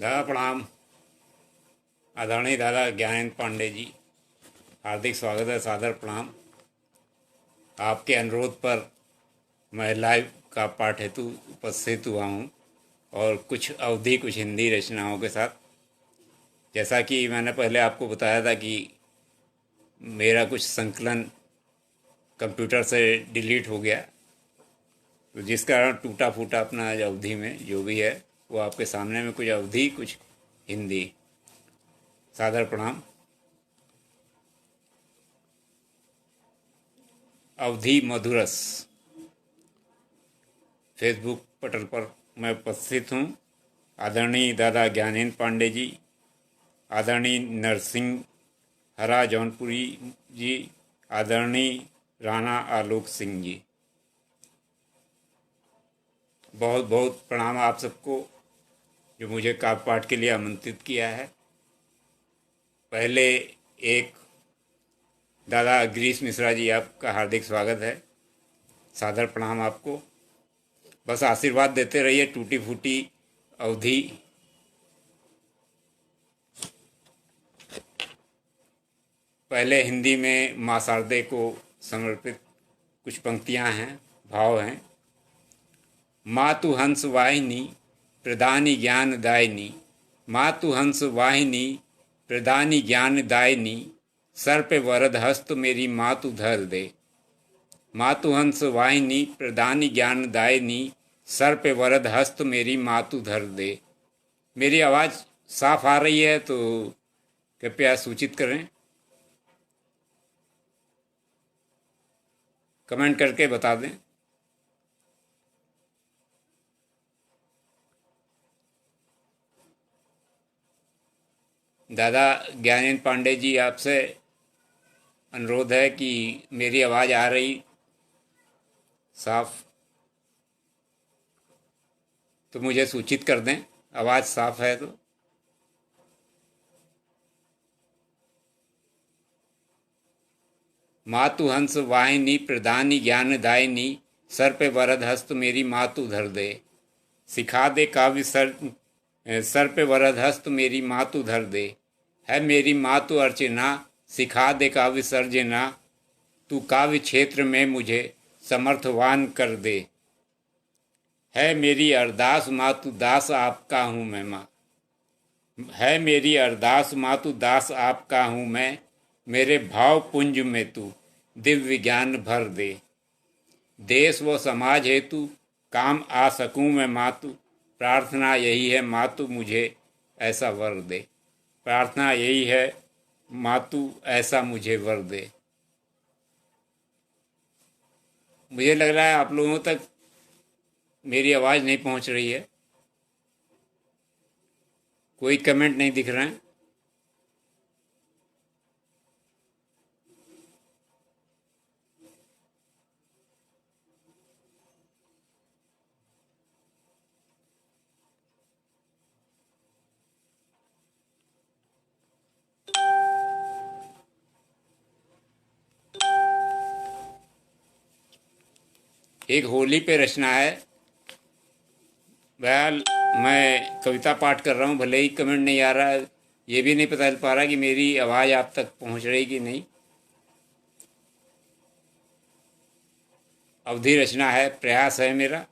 दादा प्रणाम। आदरणीय दादा ज्ञानेंद्र पांडे जी, हार्दिक स्वागत है, सादर प्रणाम। आपके अनुरोध पर मैं लाइव का पाठ हेतु उपस्थित हुआ हूँ और कुछ अवधि कुछ हिंदी रचनाओं के साथ। जैसा कि मैंने पहले आपको बताया था कि मेरा कुछ संकलन कंप्यूटर से डिलीट हो गया, तो जिस कारण टूटा फूटा अपना अवधि में जो भी है वो आपके सामने में कुछ अवधि कुछ हिंदी। सादर प्रणाम। अवधि मधुरस फेसबुक पटल पर मैं उपस्थित हूँ। आदरणीय दादा ज्ञानेंद्र पांडे जी, आदरणीय नरसिंह हरा जौनपुरी जी, आदरणीय राणा आलोक सिंह जी, बहुत बहुत प्रणाम आप सबको जो मुझे काव्य पाठ के लिए आमंत्रित किया है। पहले एक दादा गिरीश मिश्रा जी, आपका हार्दिक स्वागत है, सादर प्रणाम आपको। बस आशीर्वाद देते रहिए। टूटी फूटी अवधि पहले हिंदी में माँ शारदे को समर्पित कुछ पंक्तियाँ हैं, भाव हैं। मातु हंस वाहिनी प्रदानी ज्ञान दायिनी, मातु हंस वाहिनी प्रदानी ज्ञान दायिनी, सर पे वरद हस्त मेरी मातु धर दे। मातु हंस वाहिनी प्रदानी ज्ञान दायिनी, सर पे वरद हस्त मेरी मातु धर दे। मेरी आवाज़ साफ आ रही है तो कृपया सूचित करें, कमेंट करके बता दें। दादा ज्ञानेंद्र पांडे जी, आपसे अनुरोध है कि मेरी आवाज़ आ रही साफ तो मुझे सूचित कर दें, आवाज़ साफ है तो। मातु हंस वाहिनी प्रदानी ज्ञान दायिनी, सर पे वरद हस्त मेरी मातु धर दे। सिखा दे काव्य सर पे वरद हस्त मेरी मातु धर दे। है मेरी मातु अर्चना, सिखा दे काव्य सर्जना, तू काव्य क्षेत्र में मुझे समर्थवान कर दे। है मेरी अरदास मातु दास आपका हूँ मैं माँ, है मेरी अरदास मातु दास आपका हूँ मैं, मेरे भाव पुंज में तू दिव्य ज्ञान भर दे। देश व समाज हेतु काम आ सकूं मैं मातु, प्रार्थना यही है मातु मुझे ऐसा वर दे। प्रार्थना यही है मातु ऐसा मुझे वर दे। मुझे लग रहा है आप लोगों तक मेरी आवाज़ नहीं पहुंच रही है, कोई कमेंट नहीं दिख रहे हैं। एक होली पे रचना है। बहरहाल मैं कविता पाठ कर रहा हूँ, भले ही कमेंट नहीं आ रहा है, ये भी नहीं पता चल पा रहा कि मेरी आवाज़ आप तक पहुँच रही कि नहीं। अवधि रचना है, प्रयास है मेरा।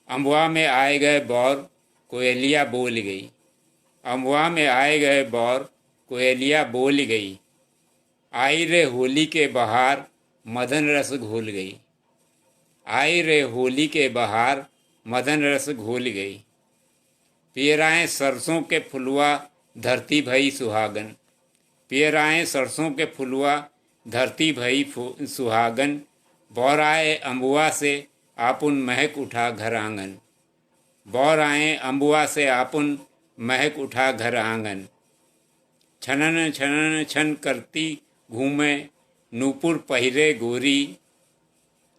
अम्बुआ में आए गए बौर कोयलिया बोल गई, अम्बुआ में आए गए बौर कोयलिया बोल गई, आई रे होली के बहार मदन रस घोल गई। आई रे होली के बहार मदन रस घोल गई, पियराएँ सरसों के फुलवा धरती भई सुहागन, पियराएँ सरसों के फुलवा धरती भई सुहागन, बौर आए अम्बुआ से आपुन महक उठा घर आंगन, बौर आए अम्बुआ से आपुन महक उठा घर आंगन। छनन छनन छन करती घूमे नूपुर पहिरे गोरी,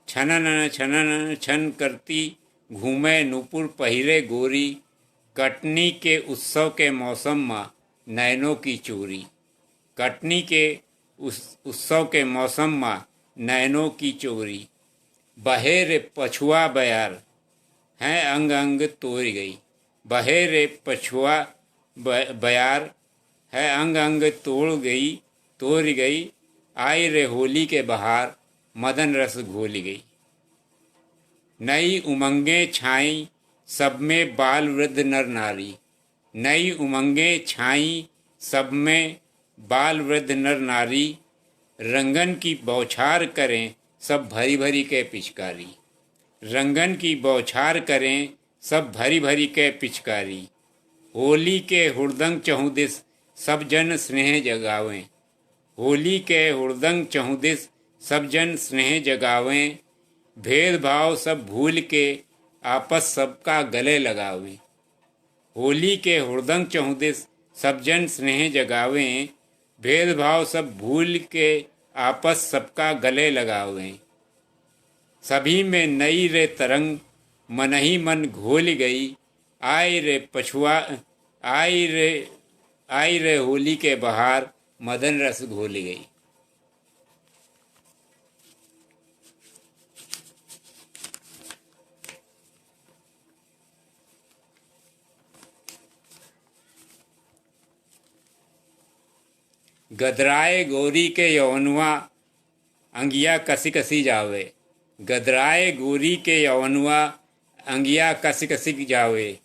छनन छनन छन करती घूमे नूपुर पहिरे गोरी, कटनी के उत्सव के मौसम में नैनों की चोरी, कटनी के उस उत्सव के मौसम में नैनों की चोरी, बहे रे पछुआ बयार हैं अंग अंग तोड़ गई, बहे रे पछुआ बयार है, अंग अंग तोड़ गई, आई रे होली के बहार, मदन रस घोल गई। नई उमंगें छाई सब में बाल वृद्ध नर नारी, नई उमंगें छाई सब में बाल वृद्ध नर नारी, रंगन की बौछार करें सब भरी भरी के पिचकारी, रंगन की बौछार करें सब भरी भरी के पिचकारी। होली के हुड़दंग चहुदिस सब जन स्नेह जगावें, होली के हुड़दंग चहुदिस सब जन स्नेह जगावें, भेदभाव सब भूल के आपस सबका गले लगावें, होली के हुड़दंग चहुदिस सब जन स्नेह जगावें, भेदभाव सब भूल के आपस सबका गले लगावें। सभी में नई रे तरंग मन ही मन घोल गई, आई रे होली के बहार, मदन रस घोल गई। गदराए गोरी के यौवनुआ अंगिया कसी कसी जावे, गदराए गोरी के यौवनुआ अंगिया कसी कसी जावे,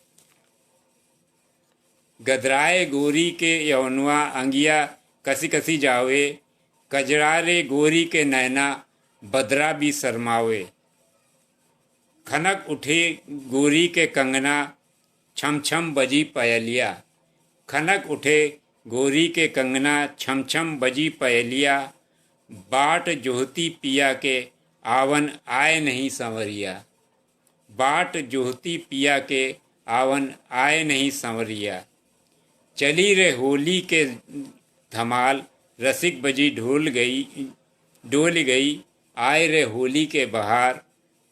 गदराए गोरी के यौवनुआ अंगिया कसी कसी जावे, कजरारे गोरी के नैना बदरा भी शर्मावे, खनक उठे गोरी के कंगना छम छम बजी पयलिया, खनक उठे गोरी के कंगना छम छम बजी पयलिया, बाट जोहती पिया के आवन आए नहीं संवरिया, बाट जोहती पिया के आवन आए नहीं संवरिया। चली रे होली के धमाल रसिक बजी डोल गई, आए रे होली के बहार,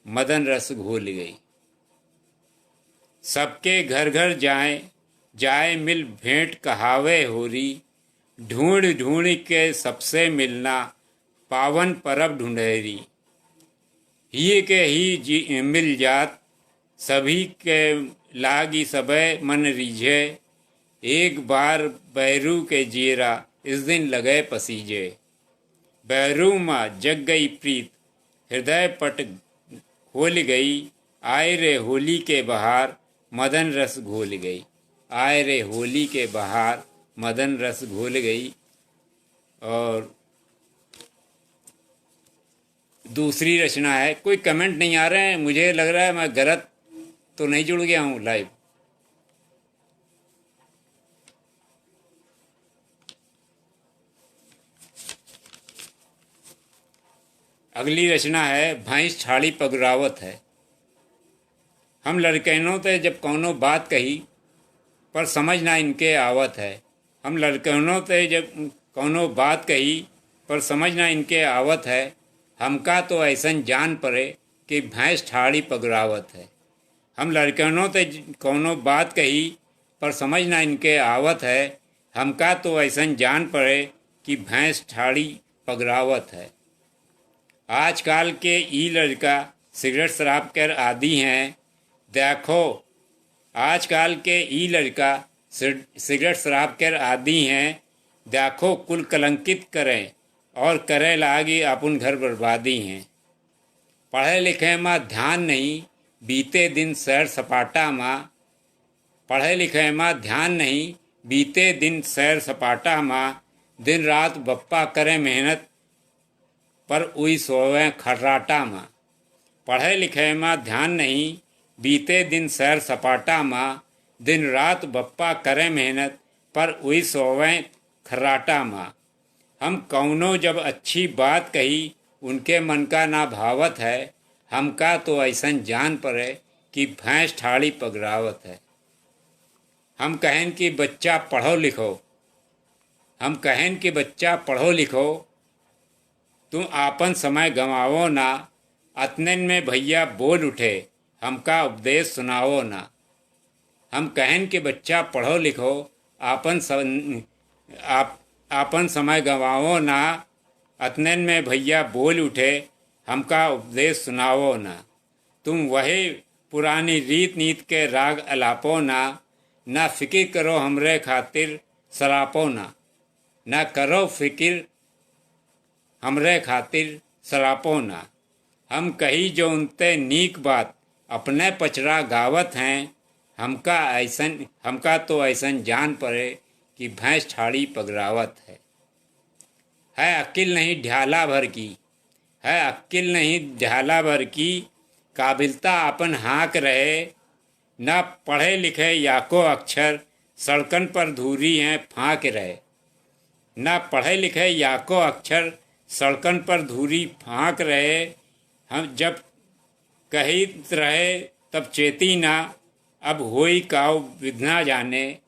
मदन रस घोल गई। सबके घर घर जाए मिल भेंट कहावे होरी, ढूंढ ढूंढ के सबसे मिलना पावन परब ढूंढेरी, ही के ही मिल जात सभी के लागी सबे मन रीझे, एक बार बैरू के जीरा इस दिन लगे पसीजे, बैरू माँ जग गई प्रीत हृदय पट खोल गई, आए रे होली के बहार, मदन रस घोल गई, आए रे होली के बहार, मदन रस घोल गई। और दूसरी रचना है, कोई कमेंट नहीं आ रहे हैं, मुझे लग रहा है मैं गलत तो नहीं जुड़ गया हूँ लाइव। अगली रचना है, भैंस छाड़ी पगरावत है। हम लड़कनों ते जब कौनो बात कही पर समझ ना इनके आवत है, हम लड़कनों ते जब कौनो बात कही पर समझ ना इनके आवत है, हमका तो ऐसन जान पड़े कि भैंस ठाड़ी पगरावत है। हम लड़कनों ते कौनो बात कही पर समझ ना इनके आवत है, हमका तो ऐसन जान पड़े कि भैंस ठाड़ी पगरावत है। आजकल के ई लड़का सिगरेट शराब कर आदी हैं, देखो आजकल के ई लड़का सिगरेट शराब कर आदी हैं, देखो कुल कलंकित करें और करे लागी अपन घर बर्बादी हैं। पढ़े लिखे माँ ध्यान नहीं, बीते दिन सैर सपाटा माँ, पढ़े लिखे माँ ध्यान नहीं, बीते दिन सैर सपाटा माँ, दिन रात बप्पा करे मेहनत पर उई सोवें खर्राटा माँ। पढ़े लिखे माँ ध्यान नहीं, बीते दिन सैर सपाटा माँ, दिन रात बप्पा करे मेहनत पर उई सोवें खर्राटा माँ। हम कौनो जब अच्छी बात कही उनके मन का ना भावत है, हमका तो ऐसन जान पड़े कि भैंस ठाड़ी पगरावत है। हम कहें कि बच्चा पढ़ो लिखो, हम कहें कि बच्चा पढ़ो लिखो, तुम आपन समय गंवाओ ना, अतनन में भैया बोल उठे, हमका उपदेश सुनाओ ना। हम कहें कि बच्चा पढ़ो लिखो, आपन समय गंवाओ ना, अतनन में भैया बोल उठे, हमका उपदेश सुनाओ ना। तुम वही पुरानी रीत नीत के राग अलापो ना, ना फिक्र करो हमरे खातिर सरापो ना, ना करो फिक्र हमरे खातिर सरापो ना। हम कही जो उनते नीक बात अपने पचरा गावत हैं, हमका तो ऐसन जान पड़े कि भैंस ठाड़ी पगरावत है अक्ल नहीं ढाला भर की, है अक्ल नहीं ढाला भर की, काबिलता अपन हाँक रहे, न पढ़े लिखे याको अक्षर सड़कन पर धूरी हैं फाँक रहे, न पढ़े लिखे याको अक्षर सड़कन पर धूरी फाँक रहे। हम जब कही रहे तब चेती ना, अब होई काव विघ्ना जाने,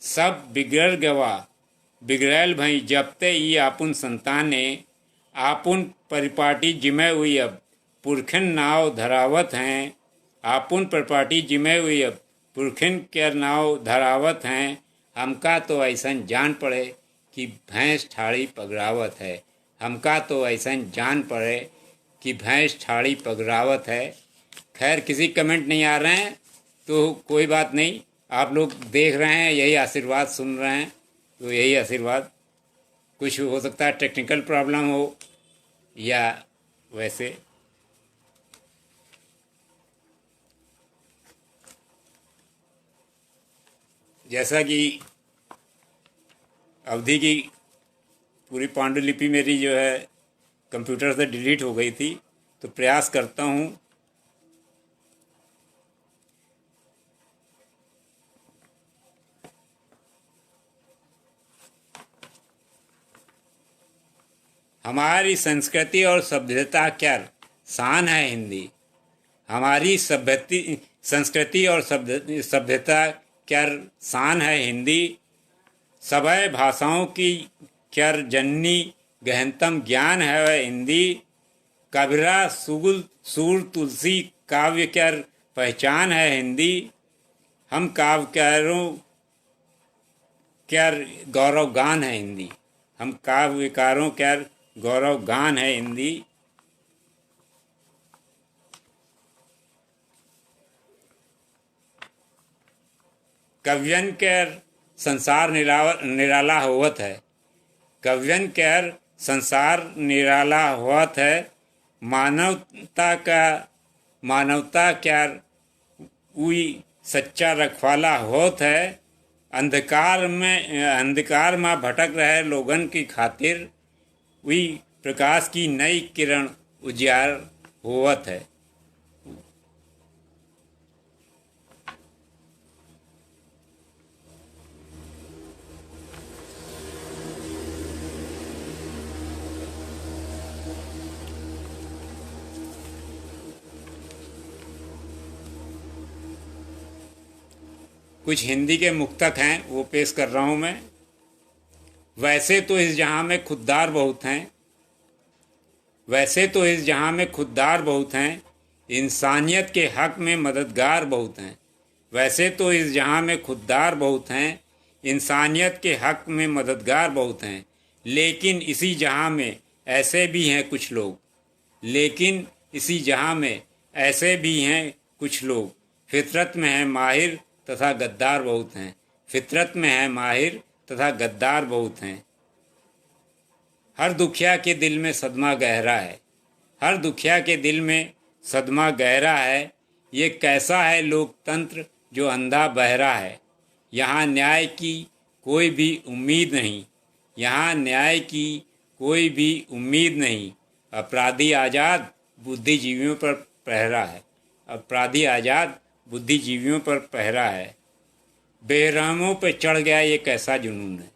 सब बिगड़ गवा बिगड़ैल भई जबते ये आपुन संताने, आपुन परिपाटी जिमे हुई अब पुरखन नाव धरावत हैं, आपुन परिपाटी जिमे हुई अब पुरखन के नाव धरावत हैं। हमका तो ऐसन जान पड़े कि भैंस ठाड़ी पगरावत है, हमका तो ऐसन जान पड़े कि भैंस ठाड़ी पगरावत है। खैर किसी कमेंट नहीं आ रहे हैं तो कोई बात नहीं, आप लोग देख रहे हैं, यही आशीर्वाद सुन रहे हैं, तो यही आशीर्वाद। कुछ हो सकता है टेक्निकल प्रॉब्लम हो या वैसे। जैसा कि अवधि की पूरी पांडुलिपि मेरी जो है कंप्यूटर से डिलीट हो गई थी, तो प्रयास करता हूँ हमारी संस्कृति और सभ्यता क्या शान है हिंदी, हमारी संस्कृति और सभ्यता क्या शान है हिंदी, सभय भाषाओं की क्या जननी गहनतम ज्ञान है वह हिंदी, कबीरा सुगुल सूर तुलसी काव्य क्या पहचान है हिंदी, हम काव्यकारों क्या गौरव गान है हिंदी, हम काव्यकारों क्या गौरव गान है हिंदी। कव्यन केर संसार निराला होवत है, कव्यन केर संसार निराला होवत है, मानवता क्या उई सच्चा रखवाला होत है, अंधकार में भटक रहे लोगन की खातिर वही प्रकाश की नई किरण उजियार होवत है। कुछ हिंदी के मुक्तक हैं वो पेश कर रहा हूँ मैं। वैसे तो इस जहाँ में खुददार बहुत हैं, वैसे तो इस जहाँ में खुददार बहुत हैं, इंसानियत के हक में मददगार बहुत हैं, वैसे तो इस जहाँ में खुददार बहुत हैं, इंसानियत के हक में मददगार बहुत हैं, लेकिन इसी जहाँ में ऐसे भी हैं कुछ लोग, लेकिन इसी जहाँ में ऐसे भी हैं कुछ लोग, फितरत में है माहिर तथा गद्दार बहुत हैं, फितरत में है माहिर तथा गद्दार बहुत हैं। हर दुखिया के दिल में सदमा गहरा है, हर दुखिया के दिल में सदमा गहरा है, ये कैसा है लोकतंत्र जो अंधा बहरा है, यहाँ न्याय की कोई भी उम्मीद नहीं, यहाँ न्याय की कोई भी उम्मीद नहीं, अपराधी आज़ाद बुद्धिजीवियों पर पहरा है, अपराधी आज़ाद बुद्धिजीवियों पर पहरा है। बेरहमों पे चढ़ गया ये कैसा जुनून है,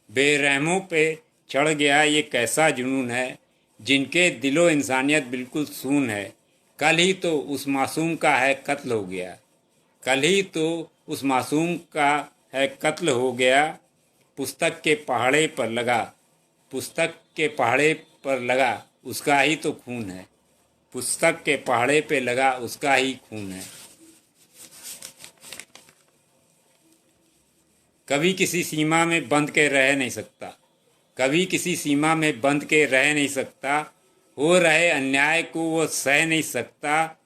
बेरहमों पे चढ़ गया ये कैसा जुनून है, जिनके दिलो इंसानियत बिल्कुल सून है, कल ही तो उस मासूम का है कत्ल हो गया, कल ही तो उस मासूम का है कत्ल हो गया, पुस्तक के पहाड़े पर लगा, पुस्तक के पहाड़े पर लगा उसका ही तो खून है, पुस्तक के पहाड़े पे लगा उसका ही खून है। कभी किसी सीमा में बंध के रह नहीं सकता, कभी किसी सीमा में बंध के रह नहीं सकता, हो रहे अन्याय को वो सह नहीं सकता,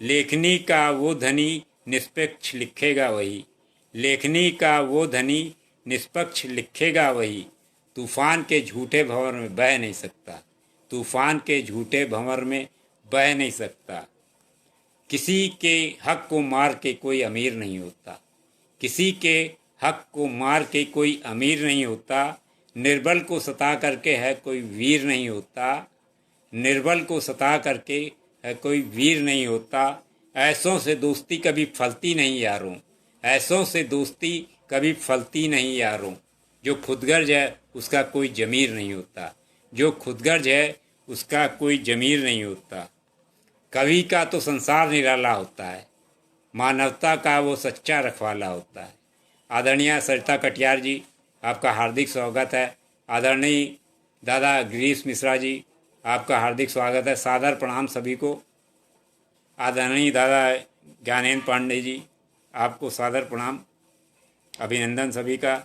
लेखनी का वो धनी निष्पक्ष लिखेगा वही, लेखनी का वो धनी निष्पक्ष लिखेगा वही, तूफान के झूठे भंवर में बह नहीं सकता, तूफान के झूठे भंवर में बह नहीं सकता। किसी के हक को मार के कोई अमीर नहीं होता, किसी के हक को मार के कोई अमीर नहीं होता। निर्बल को सता करके है कोई वीर नहीं होता, निर्बल को सता करके है कोई वीर नहीं होता। ऐसों से दोस्ती कभी फलती नहीं यारों, ऐसों से दोस्ती कभी फलती नहीं यारों। जो खुदगर्ज है उसका कोई जमीर नहीं होता, जो खुदगर्ज है उसका कोई जमीर नहीं होता। कवि का तो संसार निराला होता है, मानवता का वो सच्चा रखवाला होता है। आदरणीय सरिता कटियार जी, आपका हार्दिक स्वागत है। आदरणीय दादा गिरीश मिश्रा जी, आपका हार्दिक स्वागत है। सादर प्रणाम सभी को। आदरणीय दादा ज्ञानेन्द्र पांडे जी, आपको सादर प्रणाम, अभिनंदन सभी का।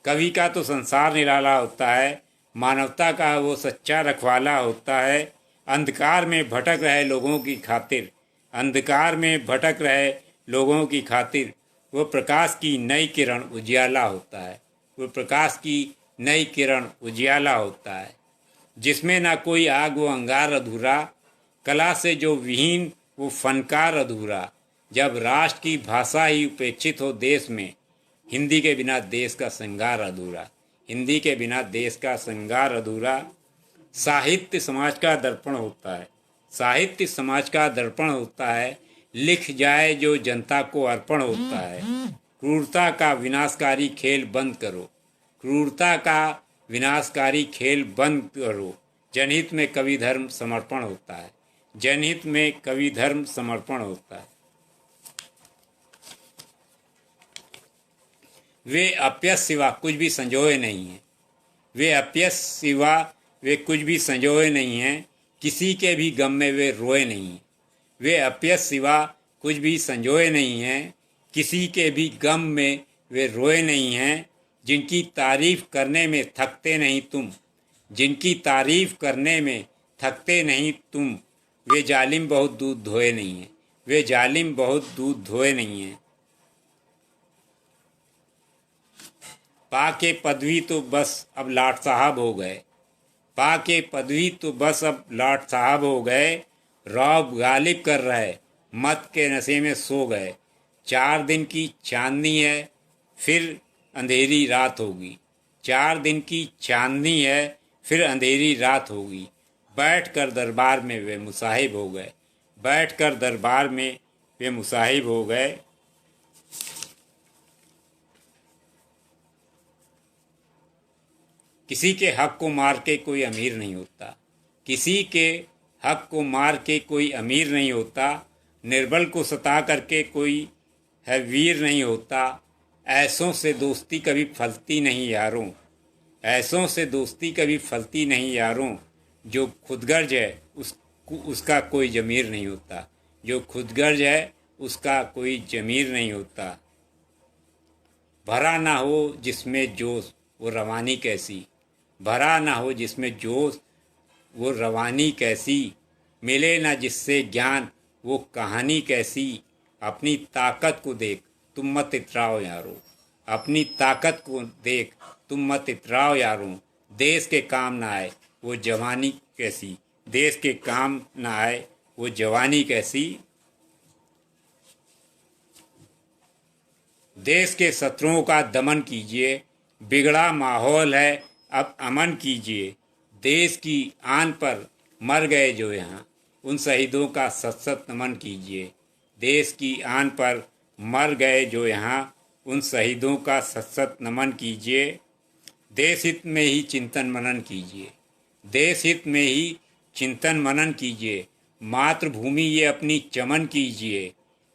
कवि का तो संसार निराला होता है, मानवता का वो सच्चा रखवाला होता है। अंधकार में भटक रहे लोगों की खातिर, अंधकार में भटक रहे लोगों की खातिर वो प्रकाश की नई किरण उजियाला होता है, वो प्रकाश की नई किरण उजियाला होता है। जिसमें ना कोई आग वो अंगार अधूरा, कला से जो विहीन वो फनकार अधूरा। जब राष्ट्र की भाषा ही उपेक्षित हो देश में, हिंदी के बिना देश का श्रृंगार अधूरा, हिंदी के बिना देश का श्रृंगार अधूरा। साहित्य समाज का दर्पण होता है, साहित्य समाज का दर्पण होता है। लिख जाए जो जनता को अर्पण होता है। क्रूरता का विनाशकारी खेल बंद करो, क्रूरता का विनाशकारी खेल बंद करो। जनहित में कवि धर्म समर्पण होता है, जनहित में कवि धर्म समर्पण होता है। वे अपयश सिवा कुछ भी संजोए नहीं हैं, वे अपयश सिवा वे कुछ भी संजोए नहीं हैं। किसी के भी गम में वे रोए नहीं हैं, वे अपयश सिवा कुछ भी संजोए नहीं हैं। किसी के भी गम में वे रोए नहीं हैं। जिनकी तारीफ करने में थकते नहीं तुम, जिनकी तारीफ करने में थकते नहीं तुम, वे जालिम बहुत दूध धोए नहीं हैं, वे जालिम बहुत दूध धोए नहीं हैं। पाके पदवी तो बस अब लाट साहब हो गए, पाके पदवी तो बस अब लाट साहब हो गए। रौब गालिब कर रहे मत के नशे में सो गए। 4 दिन की चांदनी है फिर अंधेरी रात होगी, 4 दिन की चांदनी है फिर अंधेरी रात होगी। बैठ कर दरबार में वे मुसाहिब हो गए, बैठ कर दरबार में वे मुसाहिब हो गए। किसी के हक को मार के कोई अमीर नहीं होता, किसी के हक को मार के कोई अमीर नहीं होता। निर्बल को सता करके कोई है वीर नहीं होता। ऐसों से दोस्ती कभी फलती नहीं यारों, ऐसों से दोस्ती कभी फलती नहीं यारों। जो खुदगर्ज है उसका कोई जमीर नहीं होता, जो खुदगर्ज है उसका कोई जमीर नहीं होता। भरा ना हो जिसमें जोश वो रवानी कैसी, भरा ना हो जिसमें जोश वो रवानी कैसी। मिले ना जिससे ज्ञान वो कहानी कैसी। अपनी ताकत को देख तुम मत इतराओ यारो, अपनी ताकत को देख तुम मत इतराओ यारों। देश के काम ना आए वो जवानी कैसी, देश के काम ना आए वो जवानी कैसी। देश के शत्रुओं का दमन कीजिए, बिगड़ा माहौल है अब अमन कीजिए। देश की आन पर मर गए जो यहाँ, उन शहीदों का सत सत नमन कीजिए। देश की आन पर मर गए जो यहाँ, उन शहीदों का सत सत नमन कीजिए। देश हित में ही चिंतन मनन कीजिए, देश हित में ही चिंतन मनन कीजिए। मातृभूमि ये अपनी चमन कीजिए।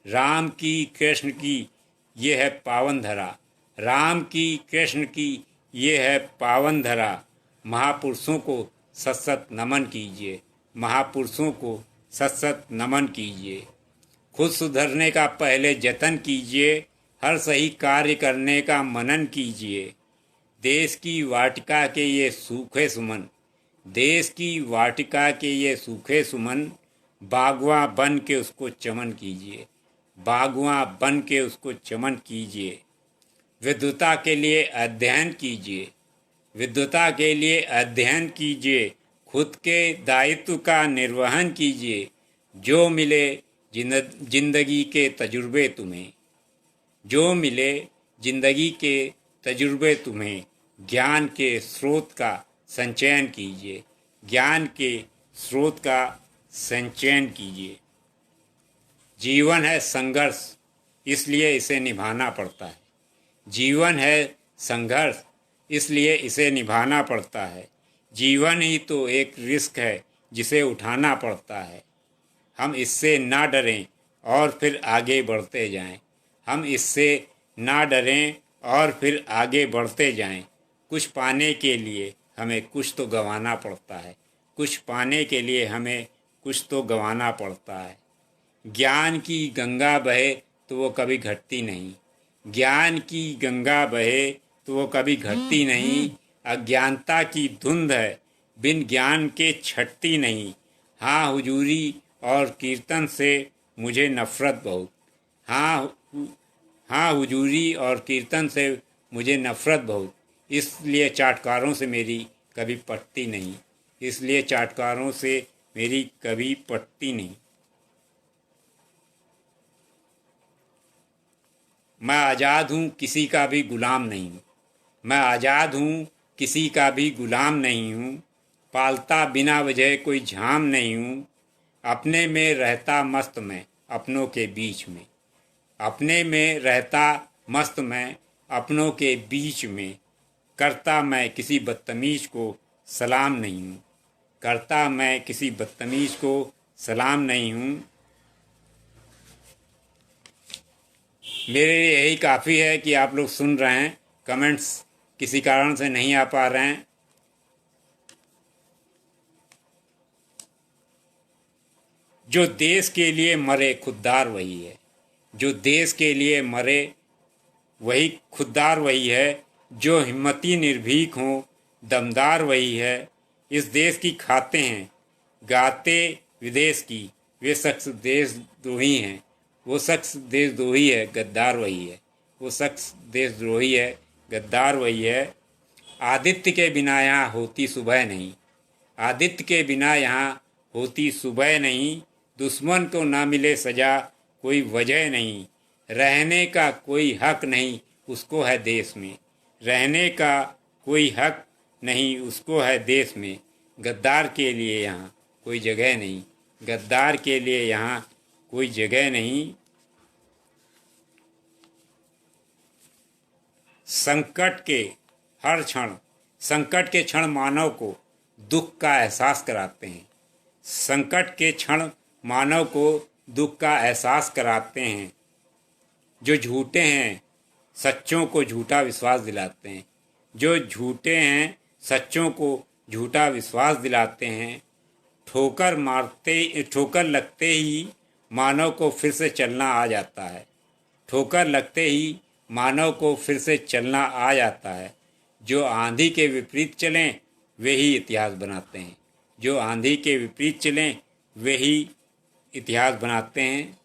राम की कृष्ण की ये है पावन धरा, राम की कृष्ण की ये है पावन धरा। महापुरुषों को सत सत नमन कीजिए, महापुरुषों को सत सत नमन कीजिए। खुद सुधरने का पहले जतन कीजिए, हर सही कार्य करने का मनन कीजिए। देश की वाटिका के ये सूखे सुमन, देश की वाटिका के ये सूखे सुमन। बागवा बन के उसको चमन कीजिए, बागवा बन के उसको चमन कीजिए। विद्वता के लिए अध्ययन कीजिए, विद्वता के लिए अध्ययन कीजिए, खुद के दायित्व का निर्वहन कीजिए। जो मिले जिंदगी के तजुर्बे तुम्हें, जो मिले जिंदगी के तजुर्बे तुम्हें, ज्ञान के स्रोत का संचयन कीजिए, ज्ञान के स्रोत का संचयन कीजिए। जीवन है संघर्ष, इसलिए इसे निभाना पड़ता है। जीवन है संघर्ष, इसलिए इसे निभाना पड़ता है। जीवन ही तो एक रिस्क है जिसे उठाना पड़ता है। हम इससे ना डरें और फिर आगे बढ़ते जाएं। हम इससे ना डरें और फिर आगे बढ़ते जाएं। कुछ पाने के लिए हमें कुछ तो गंवाना पड़ता है। कुछ पाने के लिए हमें कुछ तो गंवाना पड़ता है। ज्ञान की गंगा बहे तो वो कभी घटती नहीं। ज्ञान की गंगा बहे तो वो कभी घटती नहीं। अज्ञानता की धुंध है, बिन ज्ञान के छटती नहीं। हाँ हुजूरी और कीर्तन से मुझे नफ़रत बहुत। हाँ हुजूरी और कीर्तन से मुझे नफ़रत बहुत। इसलिए चाटकारों से मेरी कभी पटती नहीं। इसलिए चाटकारों से मेरी कभी पटती नहीं। मैं आज़ाद हूँ, किसी का भी गुलाम नहीं हूँ। मैं आज़ाद हूँ, किसी का भी गुलाम नहीं हूँ। पालता बिना वजह कोई झाम नहीं हूँ। अपने में रहता मस्त मैं अपनों के बीच में। अपने में रहता मस्त मैं अपनों के बीच में। करता मैं किसी बदतमीज को सलाम नहीं हूँ। करता मैं किसी बदतमीज को सलाम नहीं हूँ। मेरे लिए यही काफ़ी है कि आप लोग सुन रहे हैं। कमेंट्स किसी कारण से नहीं आ पा रहे हैं। जो देश के लिए मरे खुददार वही है। जो देश के लिए मरे वही खुददार वही है। जो हिम्मती निर्भीक हों दमदार वही है। इस देश की खाते हैं गाते विदेश की, वे शख्स देशद्रोही हैं। वो शख्स देशद्रोही है, गद्दार वही है। वो शख्स देशद्रोही है, गद्दार वही है। आदित्य के बिना यहाँ होती सुबह नहीं। आदित्य के बिना यहाँ होती सुबह नहीं। दुश्मन को ना मिले सजा कोई वजह नहीं। रहने का कोई हक नहीं उसको है देश में। रहने का कोई हक नहीं उसको है देश में। गद्दार के लिए यहाँ कोई जगह नहीं। गद्दार के लिए यहाँ कोई जगह नहीं। संकट के हर क्षण, संकट के क्षण मानव को दुख का एहसास कराते हैं। संकट के क्षण मानव को दुख का एहसास कराते हैं। जो झूठे हैं सच्चों को झूठा विश्वास दिलाते हैं। जो झूठे हैं सच्चों को झूठा विश्वास दिलाते हैं। ठोकर लगते ही मानव को फिर से चलना आ जाता है। ठोकर लगते ही मानव को फिर से चलना आ जाता है। जो आंधी के विपरीत चलें वे ही इतिहास बनाते हैं। जो आंधी के विपरीत चलें वे ही इतिहास बनाते हैं।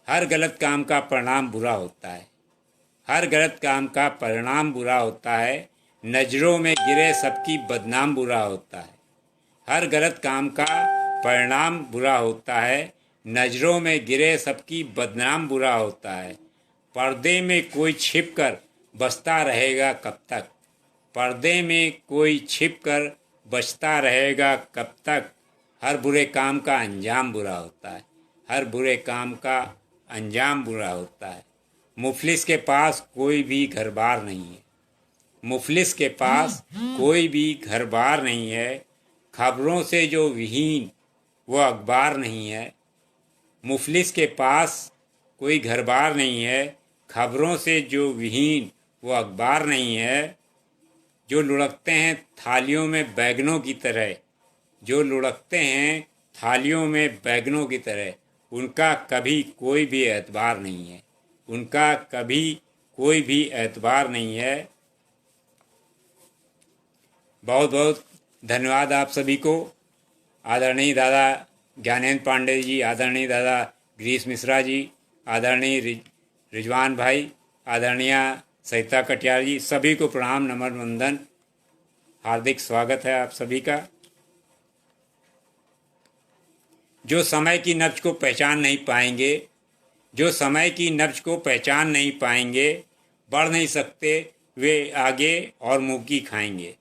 हर गलत काम का परिणाम बुरा होता है। हर गलत काम का परिणाम बुरा होता है। नज़रों में गिरे सबकी बदनाम बुरा होता है। हर गलत काम का परिणाम बुरा होता है। नज़रों में गिरे सबकी बदनाम बुरा होता है। पर्दे में कोई छिप कर बचता रहेगा कब तक। पर्दे में कोई छिप कर बचता रहेगा कब तक। हर बुरे काम का अंजाम बुरा होता है। हर बुरे काम का अंजाम बुरा होता है। मुफलिस के पास कोई भी घर बार नहीं है। मुफलिस के पास कोई भी घर बार नहीं है। खबरों से जो विहीन वो अखबार नहीं है। मुफलिस के पास कोई घर बार नहीं है। खबरों से जो विहीन वो अखबार नहीं है। जो लुढ़कते हैं थालियों में बैगनों की तरह, जो लुढ़कते हैं थालियों में बैगनों की तरह, उनका कभी कोई भी एतबार नहीं है। उनका कभी कोई भी एतबार नहीं है। बहुत बहुत धन्यवाद आप सभी को। आदरणीय दादा ज्ञानेंद्र पांडे जी, आदरणीय दादा गिरीश मिश्रा जी, आदरणीय रिजवान भाई, आदरणीय सरिता कटियार जी, सभी को प्रणाम, नमन वंदन, हार्दिक स्वागत है आप सभी का। जो समय की नब्ज को पहचान नहीं पाएंगे, जो समय की नब्ज को पहचान नहीं पाएंगे, बढ़ नहीं सकते वे आगे और मुँह की खाएंगे।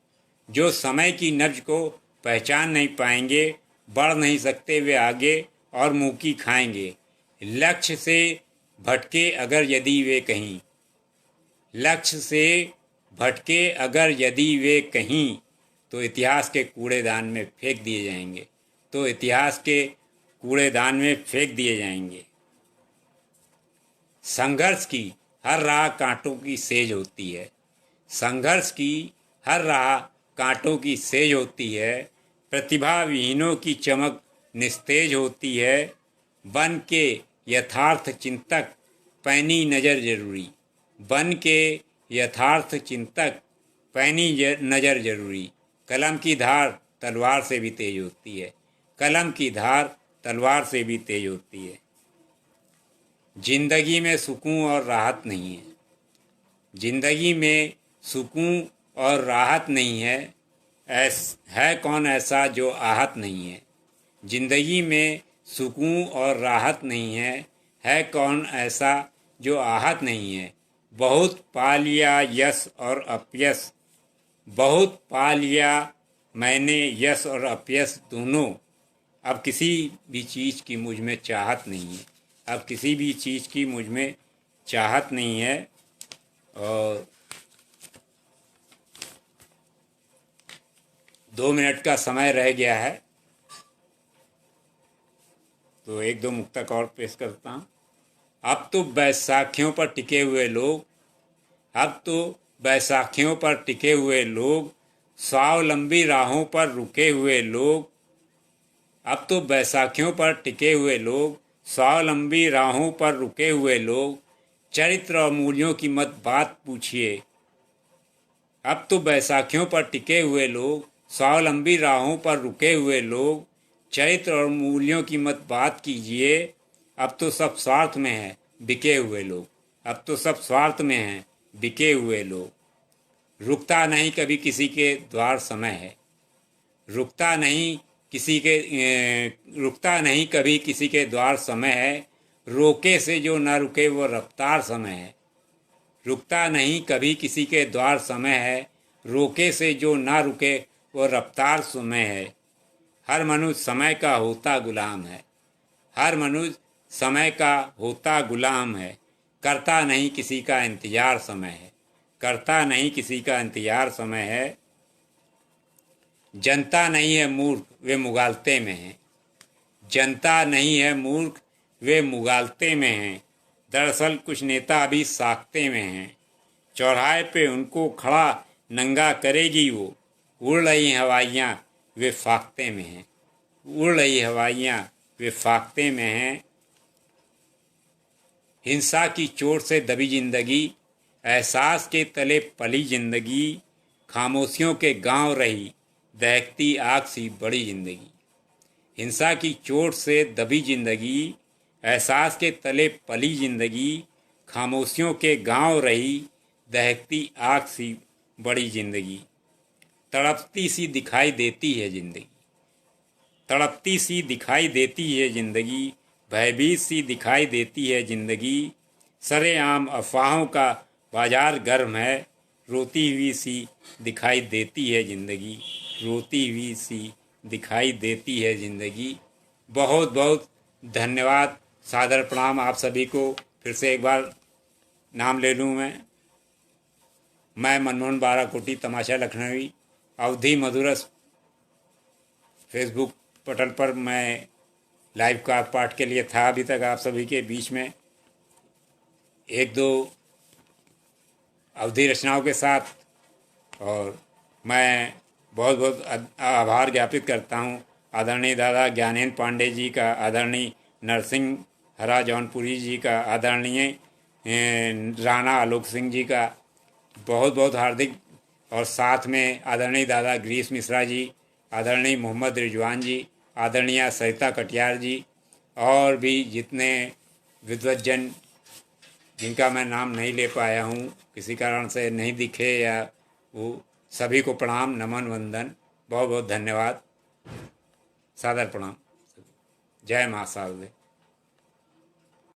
जो समय की नब्ज को पहचान नहीं पाएंगे, बढ़ नहीं सकते वे आगे और मुँह की खाएंगे। लक्ष्य से भटके अगर यदि वे कहीं, लक्ष्य से भटके अगर यदि वे कहीं, तो इतिहास के कूड़ेदान में फेंक दिए जाएंगे, तो इतिहास के कूड़ेदान में फेंक दिए जाएंगे। संघर्ष की हर राह कांटों की सेज होती है, संघर्ष की हर राह कांटों की सेज होती है। प्रतिभा विहीनों की चमक निस्तेज होती है। बन के यथार्थ चिंतक पैनी नज़र जरूरी, बन के यथार्थ चिंतक पैनी नज़र जरूरी। कलम की धार तलवार से भी तेज होती है, कलम की धार तलवार से भी तेज होती है। जिंदगी में सुकून और राहत नहीं है, जिंदगी में सुकून और राहत नहीं है। है कौन ऐसा जो आहत नहीं है, जिंदगी में सुकून और राहत नहीं है कौन ऐसा जो आहत नहीं है। बहुत पा लिया यश और अपयश, बहुत पा लिया मैंने यश और अपयश दोनों, अब किसी भी चीज़ की मुझ में चाहत नहीं है, अब किसी भी चीज़ की मुझ में चाहत नहीं है। और 2 मिनट का समय रह गया है, तो 1-2 मुक्तक और पेश करता हूँ। अब तो बैसाखियों पर टिके हुए लोग, अब तो बैसाखियों पर टिके हुए लोग, स्वावलंबी राहों पर रुके हुए लोग, अब तो बैसाखियों पर टिके हुए लोग, स्वावलंबी राहों पर रुके हुए लोग, चरित्र और मूल्यों की मत बात पूछिए। अब तो बैसाखियों पर टिके हुए लोग, स्वावलंबी राहों पर रुके हुए लोग, चरित्र और मूल्यों की मत बात कीजिए। अब तो सब स्वार्थ में है बिके हुए लोग, अब तो सब स्वार्थ में हैं बिके हुए लोग। रुकता नहीं कभी किसी के द्वार समय है, रुकता नहीं किसी के रुकता नहीं कभी किसी के द्वार समय है। रोके से जो न रुके वो रफ्तार समय है, रुकता नहीं कभी किसी के द्वार समय है। रोके से जो ना रुके वो रफ्तार समय है। हर मनुष्य समय का होता गुलाम है, हर मनुष्य समय का होता गुलाम है। करता नहीं किसी का इंतजार समय है, करता नहीं किसी का इंतजार समय है। जनता नहीं है मूर्ख वे मुगालते में हैं, जनता नहीं है मूर्ख वे मुगालते में हैं। दरअसल कुछ नेता अभी साख्ते में हैं, चौराहे पे उनको खड़ा नंगा करेगी वो। उड़ रही हवाइयाँ वे फाख्ते में हैं, उड़ रही हवाइयाँ वे फाख्ते में हैं। हिंसा की चोट से दबी जिंदगी, एहसास के तले पली जिंदगी, खामोशियों के गांव रही दहकती आग सी बड़ी जिंदगी। हिंसा की चोट से दबी जिंदगी, एहसास के तले पली जिंदगी, खामोशियों के गांव रही दहकती आग सी बड़ी जिंदगी। तड़पती सी दिखाई देती है जिंदगी, तड़पती सी दिखाई देती है जिंदगी, भयभीत सी दिखाई देती है जिंदगी। सरेआम अफवाहों का बाजार गर्म है, रोती हुई सी दिखाई देती है जिंदगी, रोती हुई सी दिखाई देती है जिंदगी। बहुत बहुत धन्यवाद, सादर प्रणाम आप सभी को। फिर से एक बार नाम ले लूँ मैं मनमोहन बाराकोटी, तमाशा लखनवी, अवधि मधुरस फेसबुक पटल पर मैं लाइव का पाठ के लिए था अभी तक आप सभी के बीच में, 1-2 अवधि रचनाओं के साथ। और मैं बहुत बहुत आभार ज्ञापित करता हूँ आदरणीय दादा ज्ञानेन्द्र पांडे जी का, आदरणीय नरसिंह हरा जौनपुरी जी का, आदरणीय राणा आलोक सिंह जी का बहुत बहुत हार्दिक, और साथ में आदरणीय दादा ग्रीस मिश्रा जी, आदरणीय मोहम्मद रिजवान जी, आदरणीय सरिता कटियार जी, और भी जितने विद्वज्जन जिनका मैं नाम नहीं ले पाया हूँ, किसी कारण से नहीं दिखे या वो, सभी को प्रणाम, नमन, वंदन, बहुत बहुत धन्यवाद, सादर प्रणाम। जय माँ शारदे।